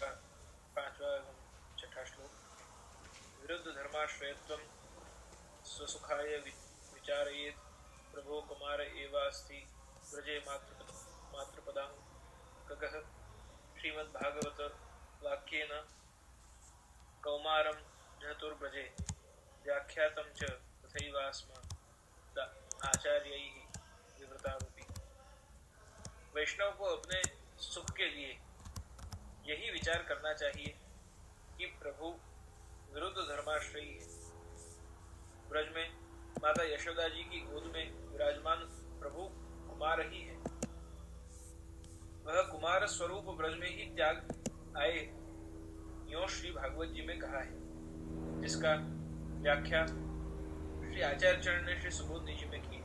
का 5वां एवं 6ठा श्लोक। विरुद्ध धर्माश्रयत्वं स्वसुखाय विचारयेत् प्रभो कुमार एवास्ति ब्रजे मातृपदां कगः। श्रीमद्भागवत वाक्येन कौमारं जहतुर्ब्रजे व्याख्यातं च तथैवास्म आचार्यैः विवृतावपि। वैष्णव को अपने सुख के लिए यही विचार करना चाहिए कि प्रभु विरुद्ध धर्माश्रयी है। ब्रज में माता यशोदा जी की गोद में विराजमान प्रभु कुमार ही है। वह कुमार स्वरूप ब्रज में ही त्याग आए, यो श्री भागवत जी में कहा है, जिसका व्याख्या श्री आचार्य चरण ने श्री सुबोध जी में की है।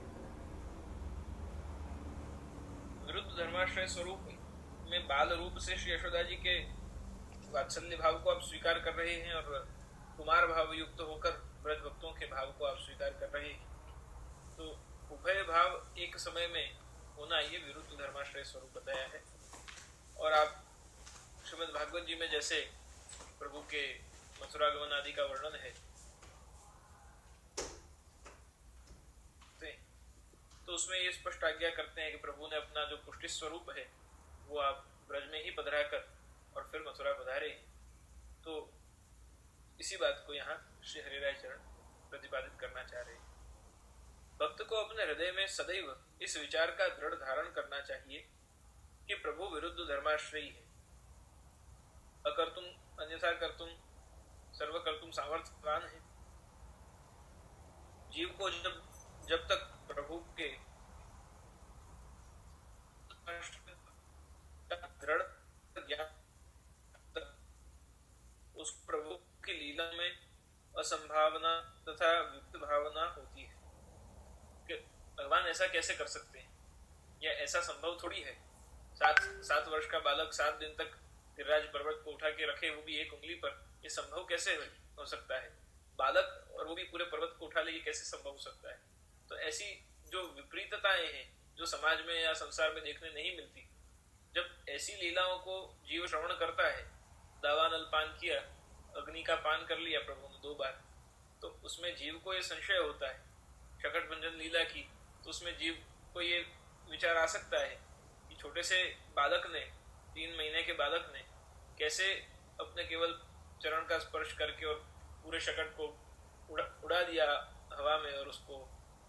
विरुद्ध धर्माश्रय स्वरूप में बाल रूप से श्री यशोदा जी के वात्सल्य भाव को आप स्वीकार कर रहे हैं और कुमार भाव युक्त होकर ब्रज भक्तों के भाव को आप स्वीकार कर रहे हैं। तो उभय भाव एक समय में होना ये विरुद्ध धर्माश्रय स्वरूप बताया है। और आप श्रीमद् भागवत जी में जैसे प्रभु के मथुरागमन आदि का वर्णन है, तो उसमें ये स्पष्ट आज्ञा करते हैं कि प्रभु ने अपना जो पुष्टि स्वरूप है वो आप ब्रज में ही पधरा कर और फिर मथुरा पधारे। तो इसी बात को यहाँ श्री हरिराय चरण प्रतिपादित करना चाह रहे हैं। भक्त को अपने हृदय में सदैव इस विचार का दृढ़ धारण करना चाहिए कि प्रभु विरुद्ध धर्माश्रयी है। अकर्तुम अन्यथा कर्तुम सर्व कर्तुम सामर्थ्यवान है। जीव को जब तक प्रभु के दृढ़ ज्ञान, उस प्रभु की लीला में असंभावना तथा विप्त भावना होती है कि भगवान ऐसा कैसे कर सकते हैं, या ऐसा संभव थोड़ी है। 7 वर्ष का बालक 7 दिन तक गिरिराज पर्वत को उठा के रखे, वो भी एक उंगली पर, ये संभव कैसे हो सकता है। बालक और वो भी पूरे पर्वत को उठा ले, ये कैसे संभव हो सकता है। तो ऐसी जो विपरीतताएं हैं जो समाज में या संसार में देखने नहीं मिलती, जब ऐसी लीलाओं को जीव श्रवण करता है, दावानल पान किया, अग्नि का पान कर लिया प्रभु ने 2 बार, तो उसमें जीव को ये संशय होता है। शकट भंजन लीला की, तो उसमें जीव को ये विचार आ सकता है कि छोटे से बालक ने, 3 महीने के बालक ने कैसे अपने केवल चरण का स्पर्श करके और पूरे शकट को उड़ा दिया हवा में और उसको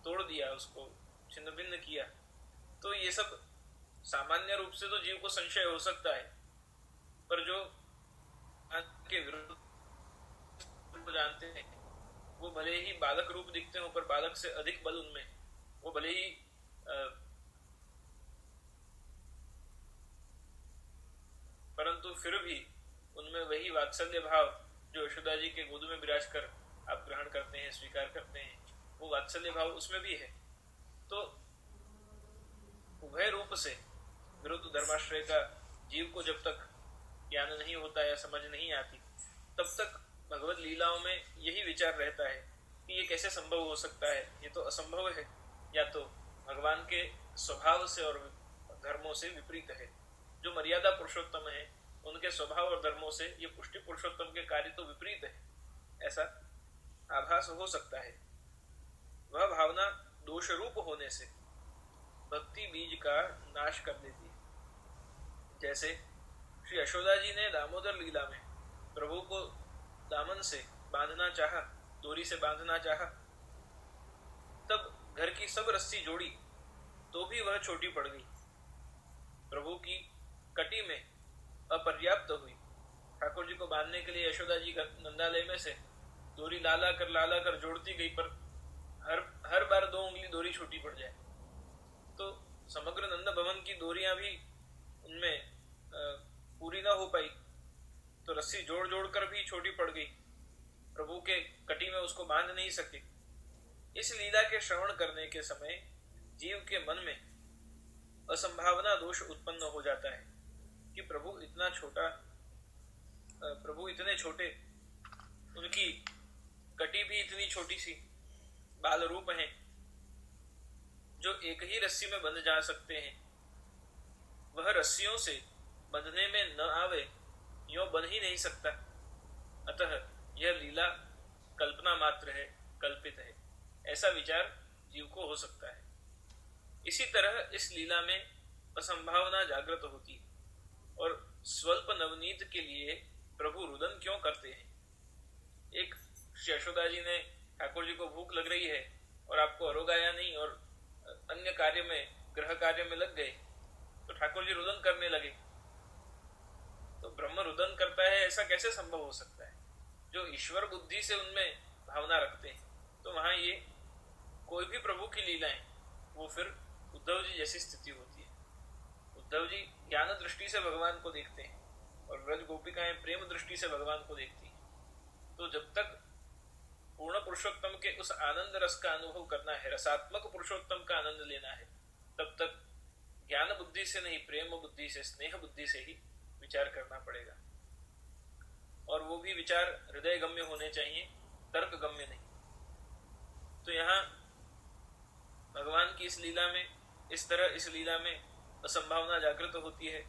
तोड़ दिया, उसको छिन्न भिन्न किया। तो ये सब सामान्य रूप से तो जीव को संशय हो सकता है, पर जो के विरुद्ध जानते हैं वो भले ही बालक रूप दिखते हो, पर बालक से अधिक बल उनमें, वो भले ही परंतु फिर भी उनमें वही वात्सल्य भाव जो यशोदा जी के गोद में विराज कर आप ग्रहण करते हैं, स्वीकार करते हैं, वो वात्सल्य भाव उसमें भी है। तो उभय रूप से विरुद्ध धर्माश्रय का जीव को जब तक ज्ञान नहीं होता या समझ नहीं आती, तब तक भगवत लीलाओं में यही विचार रहता है कि ये कैसे संभव हो सकता है, ये तो असंभव है, या तो भगवान के स्वभाव से और धर्मों से विपरीत है। जो मर्यादा पुरुषोत्तम है उनके स्वभाव और धर्मों से ये पुष्टि पुरुषोत्तम के कार्य तो विपरीत है, ऐसा आभास हो सकता है। वह भावना दोष रूप होने से भक्ति बीज का नाश कर देती है। जैसे श्री यशोदा जी ने दामोदर लीला में प्रभु को दामन से बांधना चाहा, डोरी से बांधना चाहा, तब घर की सब रस्सी जोड़ी तो भी वह छोटी पड़ गई। प्रभु की कटी में अपर्याप्त हुई। ठाकुर जी को बांधने के लिए यशोदा जी नंदालय में से डोरी लाला कर जोड़ती गई, पर हर बार 2 उंगली डोरी छोटी पड़ जाए। तो समग्र नंद भवन की डोरियां भी उनमें पूरी ना हो पाई, तो रस्सी जोड़ कर भी छोटी पड़ गई, प्रभु के कटी में उसको बांध नहीं सके। इस लीला के श्रवण करने के समय जीव के मन में असंभावना दोष उत्पन्न हो जाता है कि प्रभु इतने छोटे, उनकी कटी भी इतनी छोटी सी, बाल रूप हैं जो एक ही रस्सी में बंध जा सकते हैं, वह रस्सियों से बंधने में न आवे, यों बन ही नहीं सकता। अतः यह लीला कल्पना मात्र है, कल्पित है, ऐसा विचार जीव को हो सकता है। इसी तरह इस लीला में असंभावना जागृत होती है और स्वल्प नवनीत के लिए प्रभु रुदन क्यों करते हैं। एक यशोदा जी ने ठाकुर जी को भूख लग रही है और आपको अरोगाया नहीं और अन्य कार्य में, गृह कार्य में लग गए, तो ठाकुर जी रुदन करने लगे। तो ब्रह्म रुदन करता है ऐसा कैसे संभव हो सकता है? जो ईश्वर बुद्धि से उनमें भावना रखते हैं। तो वहां ये कोई भी प्रभु की लीलाएं, वो फिर उद्धव जी जैसी स्थिति होती है। उद्धव जी ज्ञान दृष्टि से भगवान को देखते हैं और व्रज गोपिकाएं प्रेम दृष्टि से भगवान को देखती हैं। तो जब तक पूर्ण पुरुषोत्तम के उस आनंद रस का अनुभव करना है, रसात्मक पुरुषोत्तम का आनंद लेना है, तब तक ज्ञान बुद्धि से नहीं, प्रेम बुद्धि से, स्नेह बुद्धि से ही विचार करना पड़ेगा। और वो भी विचार हृदय गम्य होने चाहिए, तर्क गम्य नहीं। तो यहाँ भगवान की इस लीला में, इस तरह इस लीला में असंभावना जागृत होती है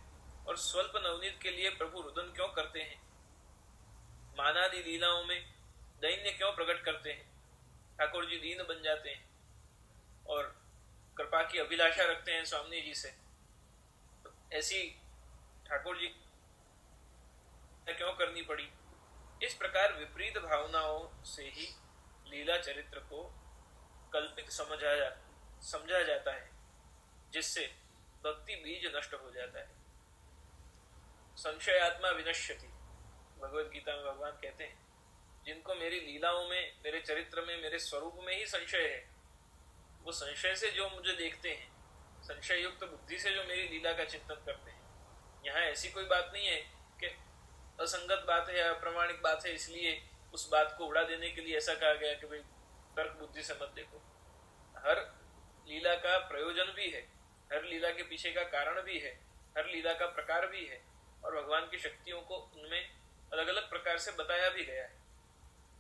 और स्वल्प नवनीत के लिए प्रभु रुदन क्यों करते हैं। मानादि लीलाओं में दैन्य क्यों प्रकट करते हैं। ठाकुर जी दीन बन जाते हैं और कृपा की अभिलाषा रखते हैं स्वामी जी से। तो ऐसी ठाकुर जी क्यों करनी पड़ी। इस प्रकार विपरीत भावनाओं से ही लीला चरित्र को कल्पित समझा जाता है, जिससे भक्ति बीज नष्ट हो जाता है। संशयात्मा विनश्यति, भगवद गीता में भगवान कहते हैं, जिनको मेरी लीलाओं में, मेरे चरित्र में, मेरे स्वरूप में ही संशय है, वो संशय से जो मुझे देखते हैं, संशय युक्त बुद्धि से जो मेरी लीला का चिंतन करते हैं। यहाँ ऐसी कोई बात नहीं है कि असंगत बात है, अप्रामाणिक बात है, इसलिए उस बात को उड़ा देने के लिए ऐसा कहा गया कि भाई तर्क बुद्धि से मत देखो। हर लीला का प्रयोजन भी है, हर लीला के पीछे का कारण भी है, हर लीला का प्रकार भी है और भगवान की शक्तियों को उनमें अलग अलग प्रकार से बताया भी गया है।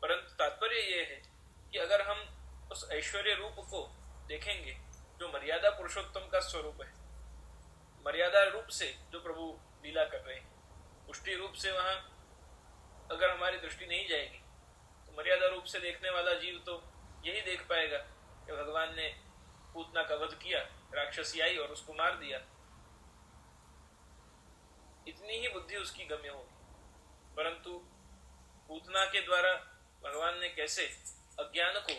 परंतु तात्पर्य यह है कि अगर हम उस ऐश्वर्य रूप को देखेंगे जो मर्यादा पुरुषोत्तम का स्वरूप है, मर्यादा रूप से जो प्रभु लीला कर रहे हैं, पुष्टि रूप से वहां अगर हमारी दृष्टि नहीं जाएगी तो मर्यादा रूप से देखने वाला जीव तो यही देख पाएगा कि भगवान ने पूतना का वध किया, राक्षसी आई और उसको मार दिया। इतनी ही बुद्धि उसकी गम्य होगी। परंतु पूतना के द्वारा भगवान ने कैसे अज्ञान को,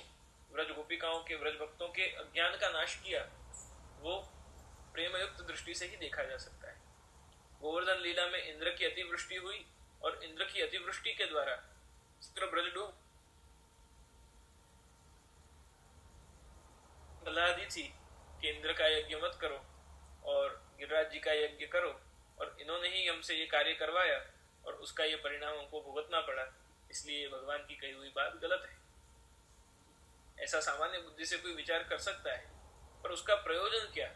व्रज गोपिकाओं के, व्रज भक्तों के अज्ञान का नाश किया, वो प्रेमयुक्त दृष्टि से ही देखा जा सकता है। गोवर्धन लीला में इंद्र की अतिवृष्टि हुई और इंद्र की अतिवृष्टि के द्वारा ब्रज डूब सलाह दी थी कि इंद्र का यज्ञ मत करो और गिरिराज जी का यज्ञ करो, और इन्होंने ही हमसे ये कार्य करवाया और उसका ये परिणाम हमको भुगतना पड़ा, इसलिए भगवान की कही हुई बात गलत है। ऐसा सामान्य बुद्धि से कोई विचार कर सकता है, पर उसका प्रयोजन क्या?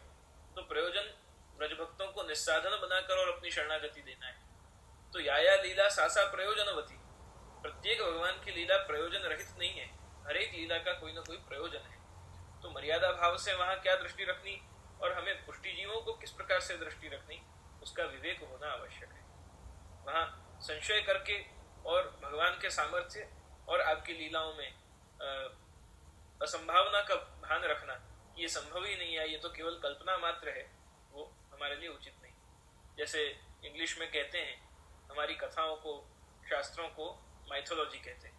तो प्रयोजन ब्रज भक्तों को निस्साधन बनाकर और अपनी शरणागति देना है। तो या लीला सासा प्रयोजनवती, प्रत्येक भगवान की लीला प्रयोजन रहित नहीं है, हर एक लीला का कोई ना कोई प्रयोजन है। तो मर्यादा भाव से वहां क्या दृष्टि रखनी और हमें पुष्टि जीवों को किस प्रकार से दृष्टि रखनी, उसका विवेक होना आवश्यक है। वहां संशय करके और भगवान के सामर्थ्य और आपकी लीलाओं में असंभावना का भान रखना कि ये संभव ही नहीं है, ये तो केवल कल्पना मात्र है, वो हमारे लिए उचित नहीं। जैसे इंग्लिश में कहते हैं, हमारी कथाओं को, शास्त्रों को माइथोलॉजी कहते हैं।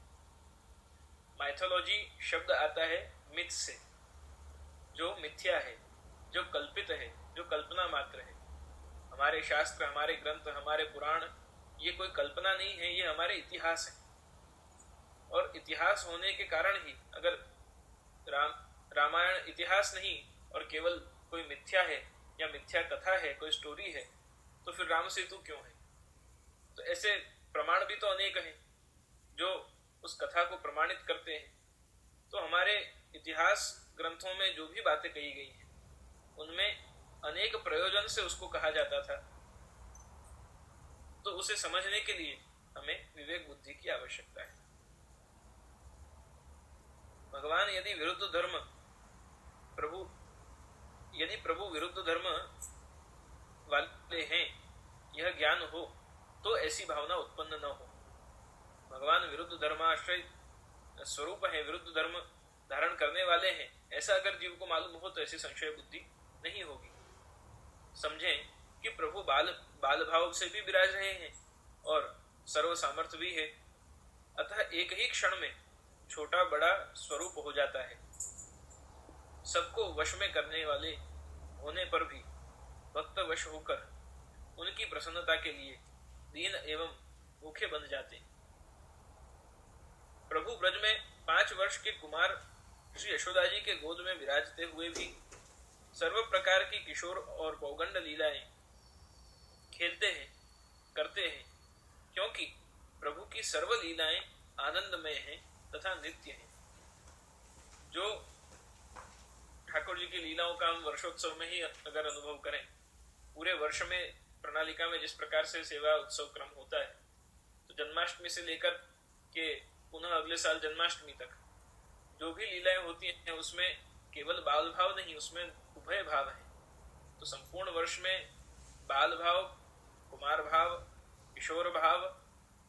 माइथोलॉजी शब्द आता है मिथ से, जो मिथ्या है, जो कल्पित है, जो कल्पना मात्र है। हमारे शास्त्र, हमारे ग्रंथ, हमारे पुराण, ये कोई कल्पना नहीं है, ये हमारे इतिहास है। और इतिहास होने के कारण ही, अगर रामायण इतिहास नहीं और केवल कोई मिथ्या है या मिथ्या कथा है, कोई स्टोरी है, तो फिर राम सेतु क्यों है? तो ऐसे प्रमाण भी तो अनेक हैं जो उस कथा को प्रमाणित करते हैं। तो हमारे इतिहास ग्रंथों में जो भी बातें कही गई हैं, उनमें अनेक प्रयोजन से उसको कहा जाता था। तो उसे समझने के लिए हमें विवेक बुद्धि की आवश्यकता है। भगवान यदि प्रभु विरुद्ध धर्म वाले हैं, यह ज्ञान हो, तो ऐसी भावना उत्पन्न न हो। भगवान विरुद्ध धर्माश्रय स्वरूप है, विरुद्ध धर्म धारण करने वाले हैं, ऐसा अगर जीव को मालूम हो तो ऐसी संशय बुद्धि नहीं होगी। समझें कि प्रभु बाल भाव से भी विराज रहे हैं और सर्व सामर्थ्य भी है, अतः एक ही क्षण में छोटा बड़ा स्वरूप हो जाता है। सबको वश में करने वाले होने पर भी भक्त वश होकर उनकी प्रसन्नता के लिए दीन एवं भूखे बन जाते हैं। प्रभु ब्रज में 5 वर्ष के कुमार श्री यशोदा जी के गोद में विराजते हुए भी सर्व प्रकार की किशोर और पौगंड लीलाएं खेलते हैं, करते हैं, क्योंकि प्रभु की सर्व लीलाएं आनंदमय हैं तथा नित्य हैं। जो ठाकुर जी की लीलाओं का हम वर्षोत्सव में ही अगर अनुभव करें, पूरे वर्ष में प्रणालिका में जिस प्रकार से सेवा उत्सव क्रम होता है, तो जन्माष्टमी से लेकर के पुनः अगले साल जन्माष्टमी तक जो भी लीलाएं होती हैं उसमें केवल बाल भाव नहीं, उसमें उभय भाव है। तो संपूर्ण वर्ष में बाल भाव, कुमार भाव, किशोर भाव,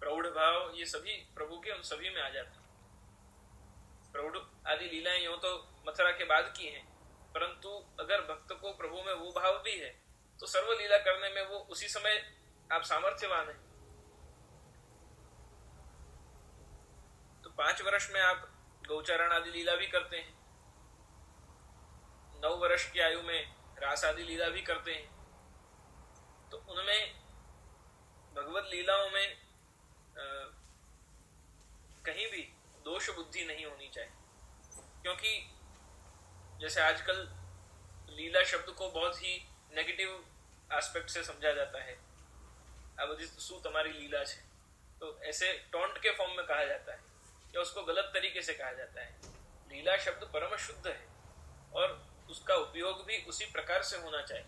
प्रौढ़ भाव, ये सभी प्रभु के उन सभी में आ जाते हैं। प्रौढ़ आदि लीलाएं यूं तो मथुरा के बाद की हैं, परंतु अगर भक्त को प्रभु में वो भाव भी है तो सर्व लीला करने में वो उसी समय आप सामर्थ्यवान हैं। तो 5 वर्ष में आप गौचरण आदि लीला भी करते हैं, 9 वर्ष की आयु में रास आदि लीला भी करते हैं। तो उनमें भगवत लीलाओं में कहीं भी दोष बुद्धि नहीं होनी चाहिए, क्योंकि जैसे आजकल लीला शब्द को बहुत ही नेगेटिव एस्पेक्ट से समझा जाता है। अब शू तुम्हारी लीला है, तो ऐसे टॉन्ट के फॉर्म में कहा जाता है या उसको गलत तरीके से कहा जाता है। लीला शब्द परम शुद्ध है और उसका उपयोग भी उसी प्रकार से होना चाहिए,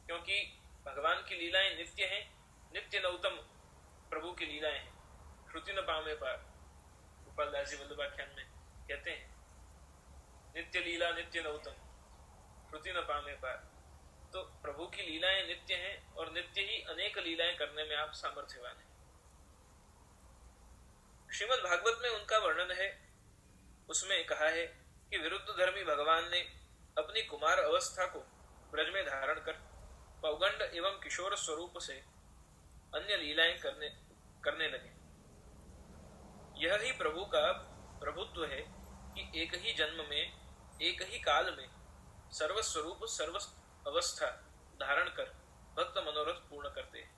क्योंकि भगवान की लीलाएं नित्य हैं, नित्य नौतम प्रभु की लीलाएं हैं। श्रुति न पामे पार, गोपाल दास जी वल्लभाख्यान में कहते हैं, नित्य लीला नित्य नौतम, श्रुति न पामे पार। तो प्रभु की लीलाएं नित्य हैं और नित्य ही अनेक लीलाएं करने में आप सामर्थ्यवान हैं। श्रीमद् भागवत में उनका वर्णन है, उसमें कहा है कि विरुद्ध धर्मी भगवान ने अपनी कुमार अवस्था को ब्रज में धारण कर पौगंड एवं किशोर स्वरूप से अन्य लीलाएं करने लगे। यह ही प्रभु का प्रभुत्व है कि एक ही जन्म में, एक ही काल में सर्व स्वरूप सर्व अवस्था धारण कर भक्त मनोरथ पूर्ण करते हैं।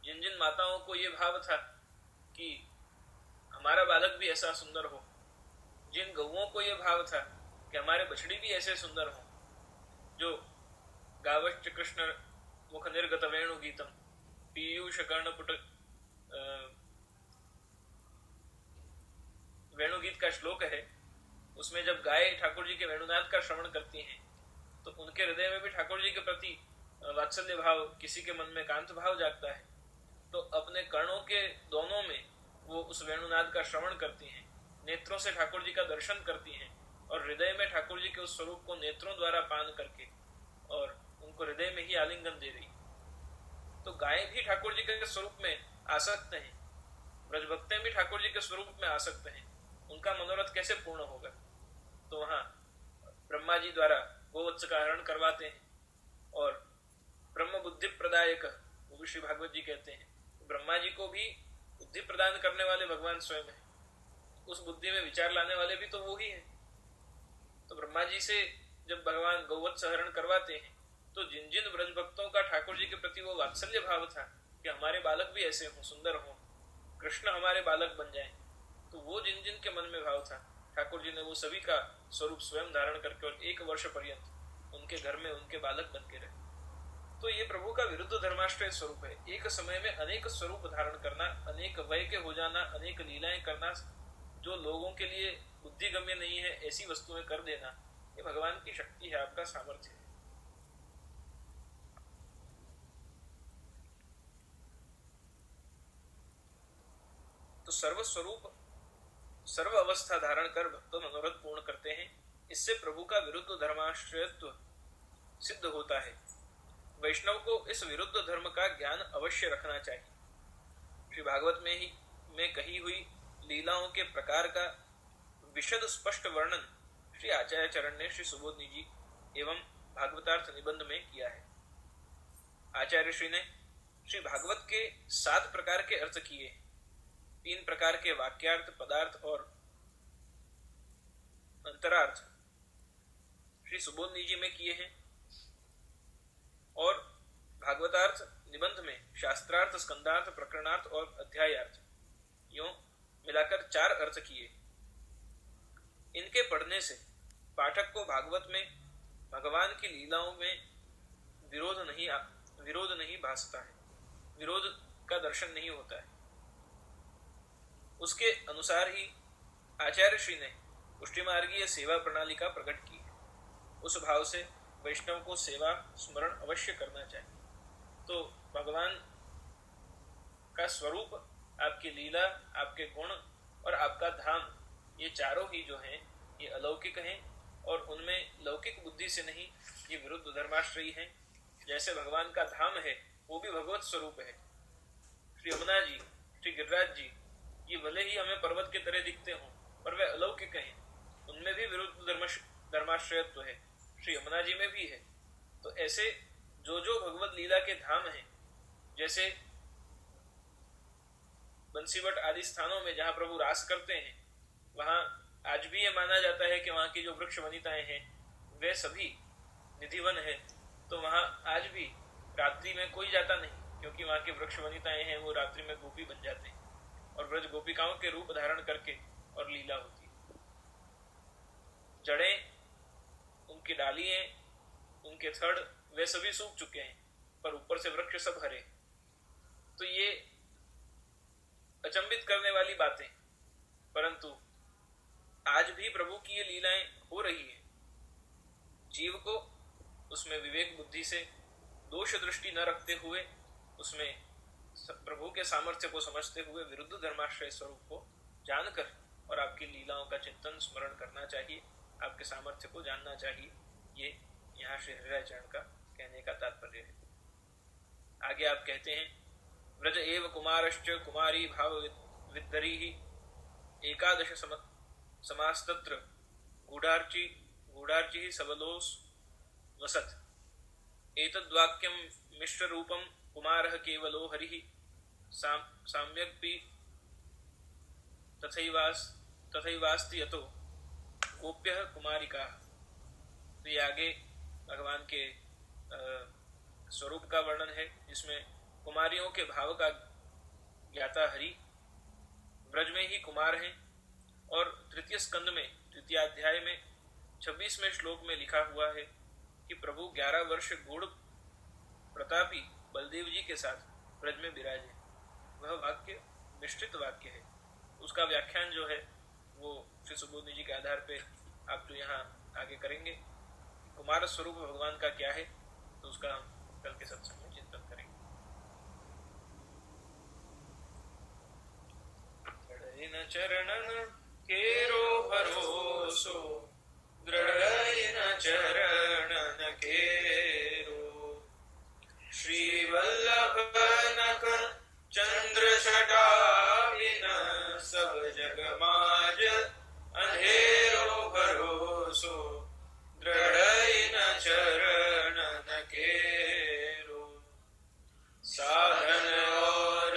जिन जिन माताओं को यह भाव था कि हमारा बालक भी ऐसा सुंदर हो, जिन गौओं को यह भाव था कि हमारे बछड़ी भी ऐसे सुंदर हो, जो गावश्च कृष्ण मुख निर्गत वेणु गीतम पीयूष कर्णपुट वेणुगीत का श्लोक है, उसमें जब गाय ठाकुर जी के वेणुनाद का श्रवण करती हैं तो उनके हृदय में भी ठाकुर जी के प्रति वात्सल्य भाव, किसी के मन में कांत भाव जागता है। तो अपने कर्णों के दोनों में वो उस वेणुनाद का श्रवण करती हैं, नेत्रों से ठाकुर जी का दर्शन करती हैं और हृदय में ठाकुर जी के उस स्वरूप को नेत्रों द्वारा पान करके और उनको हृदय में ही आलिंगन दे रही। तो गाय भी ठाकुर जी के स्वरूप में आसक्त हैं, ब्रजभक्तें भी ठाकुर जी के स्वरूप में आसक्त हैं, उनका मनोरथ कैसे पूर्ण होगा? तो वहां ब्रह्मा जी द्वारा गोवत्स का हरण करवाते हैं और ब्रह्म बुद्धि प्रदायक, वो भी श्री भागवत जी कहते हैं, ब्रह्मा जी को भी बुद्धि प्रदान करने वाले भगवान स्वयं है, उस बुद्धि में विचार लाने वाले भी तो वो ही है। तो ब्रह्मा जी से जब भगवान गोवत्स हरण करवाते हैं तो जिन जिन ब्रज भक्तों का ठाकुर जी के प्रति वो वात्सल्य भाव था कि हमारे बालक भी ऐसे हों, सुंदर हों, कृष्ण हमारे बालक बन जाएं, तो वो जिन जिन के मन में भाव था ठाकुर जी ने वो सभी का स्वरूप स्वयं धारण करके और 1 वर्ष पर्यंत उनके घर में उनके बालक बन के रहे। तो ये प्रभु का विरुद्ध धर्माश्रय स्वरूप है, एक समय में अनेक स्वरूप धारण करना, अनेक वय के हो जाना, अनेक लीलाएं करना, जो लोगों के लिए बुद्धिगम्य नहीं है ऐसी वस्तुएं कर देना, ये भगवान की शक्ति है, आपका सामर्थ्य है। तो सर्वस्वरूप सर्व अवस्था धारण कर भक्त मनोरथ पूर्ण करते हैं, इससे प्रभु का विरुद्ध धर्माश्रयत्व सिद्ध होता है। वैष्णव को इस विरुद्ध धर्म का ज्ञान अवश्य रखना चाहिए। भागवत में कही हुई लीलाओं के प्रकार का विशद स्पष्ट वर्णन श्री आचार्य चरण ने श्री सुबोधनी जी एवं भागवतार्थ निबंध में किया है। आचार्य श्री ने श्री भागवत के 7 प्रकार के अर्थ किए, 3 प्रकार के वाक्यार्थ, पदार्थ और अंतरार्थ श्री सुबोधनी जी में किए हैं, और भागवतार्थ निबंध में शास्त्रार्थ, स्कंदार्थ, प्रकरणार्थ और अध्यायार्थ यूं मिलाकर 4 अर्थ किए। इनके पढ़ने से पाठक को भागवत में भगवान की लीलाओं में विरोध नहीं भासता है, विरोध का दर्शन नहीं होता है। उसके अनुसार ही आचार्य श्री ने पुष्टिमार्गीय सेवा प्रणाली का प्रकट की है। उस भाव से वैष्णव को सेवा स्मरण अवश्य करना चाहिए। तो भगवान का स्वरूप, आपकी लीला, आपके गुण और आपका धाम, ये चारों ही जो हैं ये अलौकिक हैं और उनमें लौकिक बुद्धि से नहीं, ये विरुद्ध धर्माश्रयी हैं। जैसे भगवान का धाम है वो भी भगवत स्वरूप है। श्री यमुना जी, श्री गिरिराज जी, ये भले ही हमें पर्वत के तरह दिखते हों पर वे अलौकिक हैं, उनमें भी विरुद्ध धर्माश्रयत्व है, श्री यमुना जी में भी है। तो ऐसे जो जो भगवत लीला के धाम हैं, जैसे बंसीवट आदि स्थानों में जहां प्रभु रास करते हैं, वहां आज भी ये माना जाता है कि वहां की जो वृक्ष वनिताएं हैं वे सभी निधिवन है। तो वहां आज भी रात्रि में कोई जाता नहीं, क्योंकि वहां की वृक्ष वनिताएं हैं वो रात्रि में गोपी बन जाते हैं और ब्रज गोपिकाओं के रूप धारण करके और लीला होती है। जड़ें, उनकी डालियां, उनके थड़ वे सभी सूख चुके हैं, पर ऊपर से वृक्ष सब हरे। तो ये अचंभित करने वाली बातें, परंतु आज भी प्रभु की ये लीलाएं हो रही है। जीव को उसमें विवेक बुद्धि से दोष दृष्टि न रखते हुए, उसमें प्रभु के सामर्थ्य को समझते हुए विरुद्ध धर्माश्रय स्वरूप को जानकर और आपकी लीलाओं का चिंतन स्मरण करना चाहिए, आपके सामर्थ्य को जानना चाहिए। ये यहाँ श्री हरिराय चरण का कहने का तात्पर्य है। आगे आप कहते हैं, व्रज एव कुमारश्च कुमारी भाव विद्धरी एकादश समास्तत्र गूढ़ार्ची सबलोस वसत एतद्वाक्यं मिश्र रूपम कुमारः केवलो हरिः साम्यक्पि तथैवास्ति यतो गोप्यः कुमारिका। तो ये आगे भगवान के स्वरूप का वर्णन है, जिसमें कुमारियों के भाव का ज्ञाता हरि ब्रज में ही कुमार हैं। और तृतीय स्कंद में तृतीय अध्याय में 26वें श्लोक में लिखा हुआ है कि प्रभु 11 वर्ष गूढ़ प्रतापी बलदेव जी के साथ ब्रज में विराजे। वह वाक्य मिश्रित वाक्य है, उसका व्याख्यान जो है वो श्री सुबोधनी जी के आधार पे आप जो यहाँ आगे करेंगे। कुमार स्वरूप भगवान का क्या है, तो उसका हम कल के सत्संग में चिंतन करेंगे। चरणन केरो भरोसो दृढ़ चरणन केरो श्री वल्लभ नख चंद्र छटाविन सब जग माज अंधेरो भरोसो दृढ़ चरणन केरो साधन और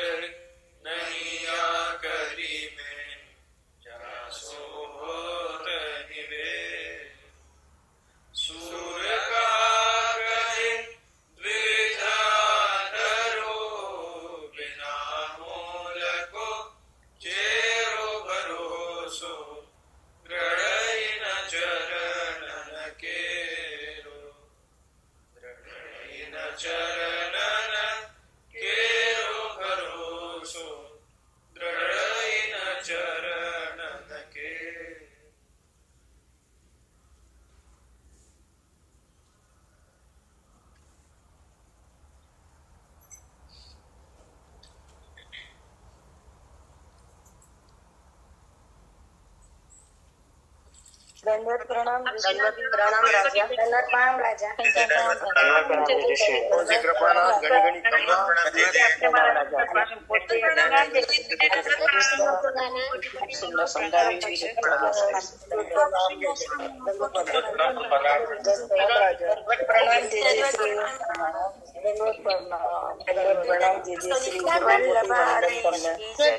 नहीं आकरी में जहाँ सो होत निवे दंडवत प्रणाम राजा दंडवत प्रणाम राजा तुझे कृपानाथ गणगणी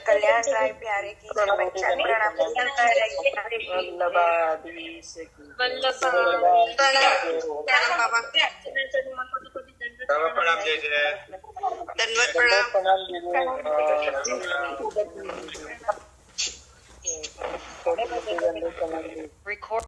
कल्याण राय प्यारे की पंचायत प्रणाम प्रणाम जय जय दंडवत प्रणाम प्रणाम